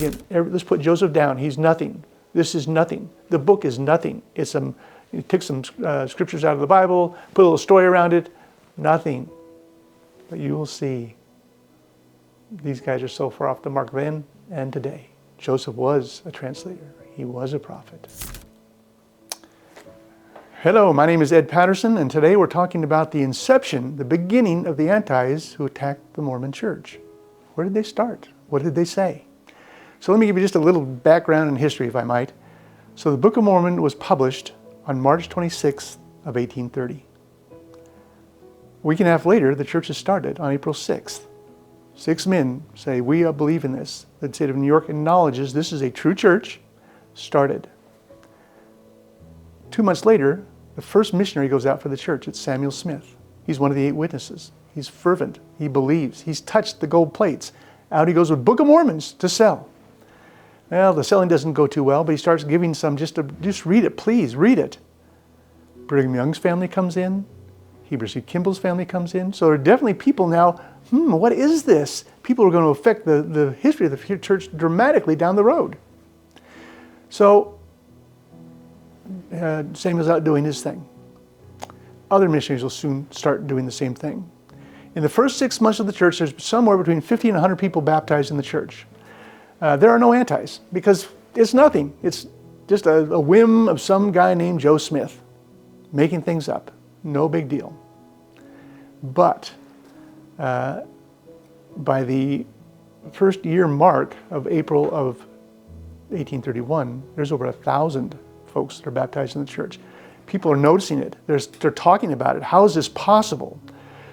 Let's put Joseph down. He's nothing. This is nothing. The book is nothing. It's you take some scriptures out of the Bible, put a little story around it. Nothing. But you will see these guys are so far off the mark then and today. Joseph was a translator. He was a prophet. Hello, my name is Ed Patterson, and today we're talking about the inception, the beginning of the antis who attacked the Mormon church. Where did they start? What did they say? So let me give you just a little background and history, if I might. So the Book of Mormon was published on March 26th of 1830. A week and a half later, the church has started on April 6th. 6 men say, we believe in this. The state of New York acknowledges this is a true church, started. 2 months later, the first missionary goes out for the church. It's Samuel Smith. He's one of the 8 witnesses. He's fervent. He believes. He's touched the gold plates. Out he goes with Book of Mormons to sell. Well, the selling doesn't go too well, but he starts giving some just read it, please, read it. Brigham Young's family comes in. Heber C. Kimball's family comes in. So there are definitely people now, what is this? People are going to affect the history of the church dramatically down the road. So Samuel's out doing his thing. Other missionaries will soon start doing the same thing. In the first 6 months of the church, there's somewhere between 50 and 100 people baptized in the church. There are no antis because it's nothing. It's just a whim of some guy named Joe Smith making things up. No big deal. But by the first year mark of April of 1831, there's over 1,000 folks that are baptized in the church. People are noticing it. They're talking about it. How is this possible?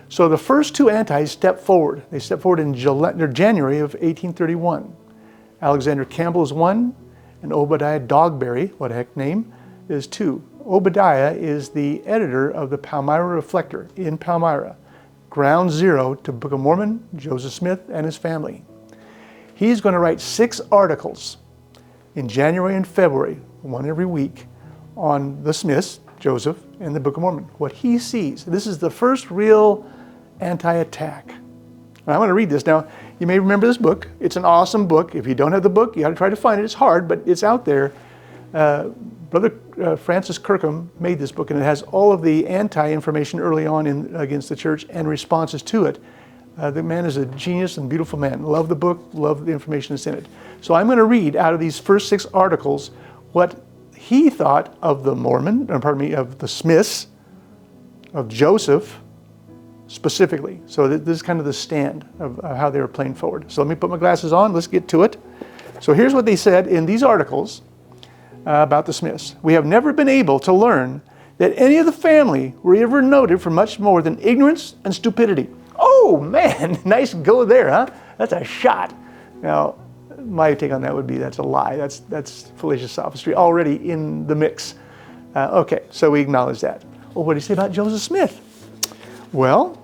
So the first 2 antis step forward. They step forward in January of 1831. Alexander Campbell is 1, and Obadiah Dogberry, what a heck name, is 2. Obadiah is the editor of the Palmyra Reflector in Palmyra, ground zero to Book of Mormon, Joseph Smith, and his family. He's going to write 6 articles in January and February, one every week, on the Smiths, Joseph, and the Book of Mormon. What he sees. This is the first real anti-attack. And I'm going to read this. Now, you may remember this book. It's an awesome book. If you don't have the book, you got to try to find it. It's hard, but it's out there. Brother Francis Kirkham made this book, and it has all of the anti-information early on against the church and responses to it. The man is a genius and beautiful man. Love the book, love the information that's in it. So I'm going to read out of these first 6 articles what he thought of the of the Smiths, of Joseph specifically. So this is kind of the stand of how they were playing forward. So let me put my glasses on. Let's get to it. So here's what they said in these articles about the Smiths. We have never been able to learn that any of the family were ever noted for much more than ignorance and stupidity. Oh man, nice go there, huh? That's a shot. Now, my take on that would be that's a lie. That's fallacious sophistry already in the mix. Okay, so we acknowledge that. Well, what do you say about Joseph Smith? Well,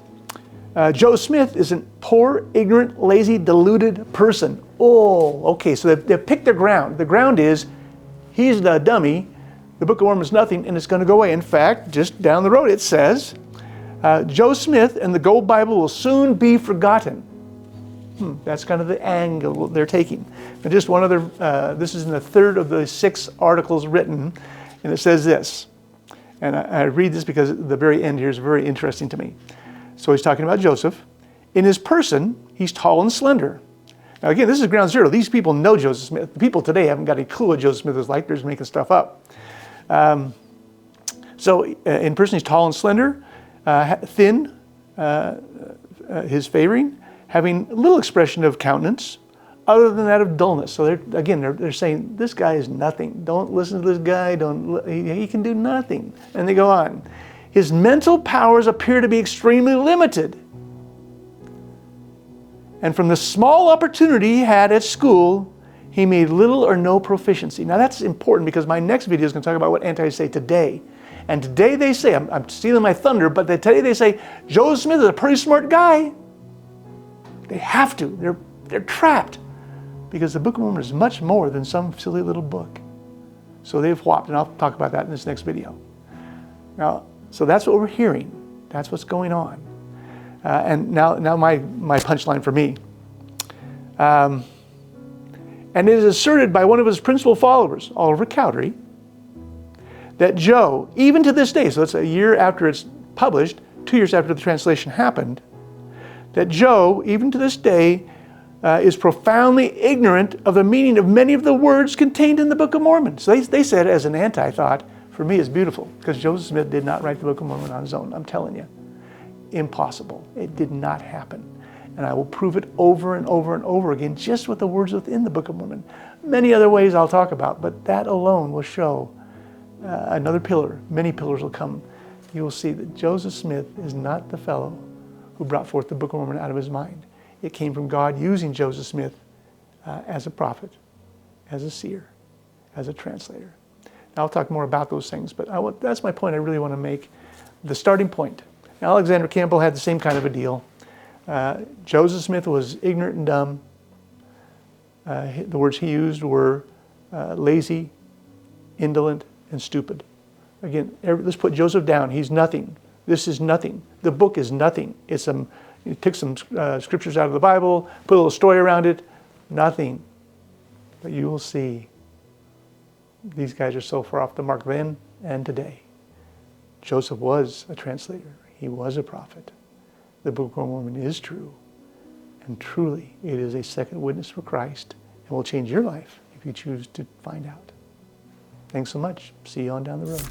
Joe Smith is a poor, ignorant, lazy, deluded person. Oh, okay, so they've picked their ground. The ground is he's the dummy, the Book of Mormon is nothing, and it's going to go away. In fact, just down the road it says, Joe Smith and the Gold Bible will soon be forgotten. That's kind of the angle they're taking. And just one other, this is in the 3rd of the 6 articles written, and it says this. And I read this because the very end here is very interesting to me. So he's talking about Joseph. In his person, he's tall and slender. Now again, this is ground zero. These people know Joseph Smith. The people today haven't got any clue what Joseph Smith is like. They're just making stuff up. So in person, he's tall and slender, thin, his favoring, having little expression of countenance, other than that of dullness. So they're saying, this guy is nothing. Don't listen to this guy. He can do nothing. And they go on. His mental powers appear to be extremely limited. And from the small opportunity he had at school, he made little or no proficiency. Now that's important because my next video is going to talk about what antis say today. And today they say, I'm stealing my thunder, but today they say, Joseph Smith is a pretty smart guy. They have to. They're trapped. Because the Book of Mormon is much more than some silly little book. So they've whopped, and I'll talk about that in this next video. Now, so that's what we're hearing. That's what's going on. And now my punchline for me. And it is asserted by one of his principal followers, Oliver Cowdery, that Joe, even to this day, so it's a year after it's published, 2 years after the translation happened, that Joe, even to this day, is profoundly ignorant of the meaning of many of the words contained in the Book of Mormon. So they said, as an anti-thought, for me it's beautiful, because Joseph Smith did not write the Book of Mormon on his own. I'm telling you, impossible. It did not happen. And I will prove it over and over and over again, just with the words within the Book of Mormon. Many other ways I'll talk about, but that alone will show another pillar. Many pillars will come. You will see that Joseph Smith is not the fellow who brought forth the Book of Mormon out of his mind. It came from God using Joseph Smith as a prophet, as a seer, as a translator. Now, I'll talk more about those things, but that's my point I really want to make. The starting point. Alexander Campbell had the same kind of a deal. Joseph Smith was ignorant and dumb. The words he used were lazy, indolent, and stupid. Again, let's put Joseph down. He's nothing. This is nothing. The book is nothing. You took some scriptures out of the Bible, put a little story around it. Nothing. But you will see these guys are so far off the mark then and today. Joseph was a translator. He was a prophet. The Book of Mormon is true. And truly, it is a second witness for Christ and will change your life if you choose to find out. Thanks so much. See you on down the road.